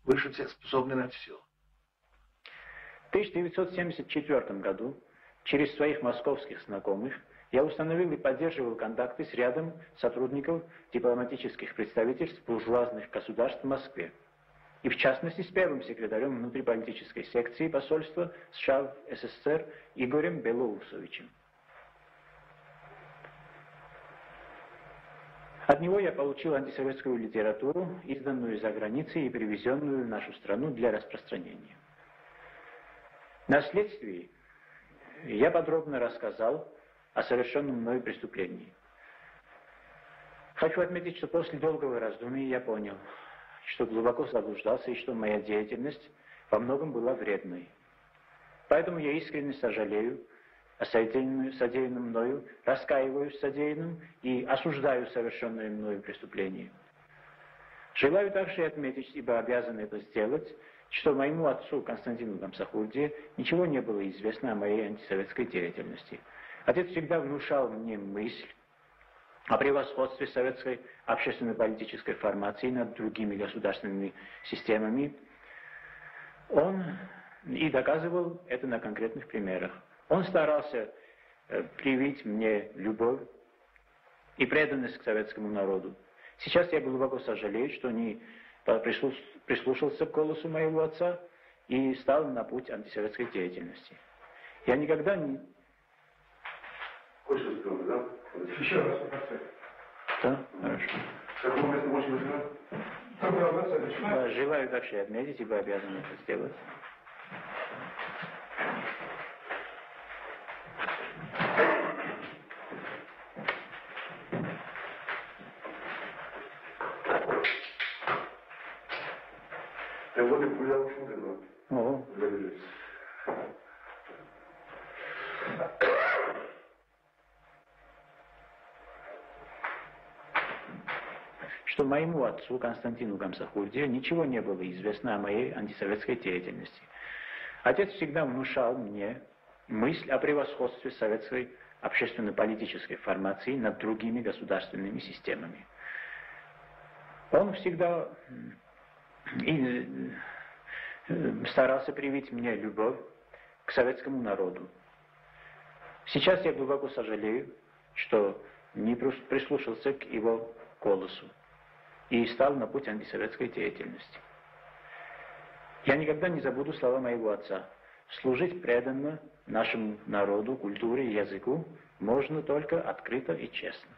выше всех способный на все. В 1974 году через своих московских знакомых я установил и поддерживал контакты с рядом сотрудников дипломатических представительств буржуазных государств в Москве. И в частности с первым секретарем внутриполитической секции посольства США в СССР Игорем Белоусовичем. От него я получил антисоветскую литературу, изданную за границей и привезенную в нашу страну для распространения. На следствии я подробно рассказал о совершенном мною преступлении. Хочу отметить, что после долгого раздумья я понял, что глубоко заблуждался и что моя деятельность во многом была вредной. Поэтому я искренне сожалею о содеянном мною, раскаиваюсь в содеянном и осуждаю совершенное мною преступление. Желаю также отметить, ибо обязан это сделать, что моему отцу Константину Гамсахурдзе ничего не было известно о моей антисоветской деятельности. Отец всегда внушал мне мысль о превосходстве советской общественно-политической формации над другими государственными системами. Он и доказывал это на конкретных примерах. Он старался привить мне любовь и преданность к советскому народу. Сейчас я глубоко сожалею, что не прислушался к голосу моего отца и стал на путь антисоветской деятельности. Я никогда не... Хочешь сказать, да? Еще раз попросить. Да? Хорошо. Какое место можешь выбирать? Да, желаю также отметить, ибо обязан это сделать. Я вот и гулял в шутке, О. Что моему отцу Константину Гамсахурдзе ничего не было известно о моей антисоветской деятельности. Отец всегда внушал мне мысль о превосходстве советской общественно-политической формации над другими государственными системами. Он всегда старался привить мне любовь к советскому народу. Сейчас я глубоко сожалею, что не прислушался к его голосу и стал на путь антисоветской деятельности. Я никогда не забуду слова моего отца. Служить преданно нашему народу, культуре и языку можно только открыто и честно.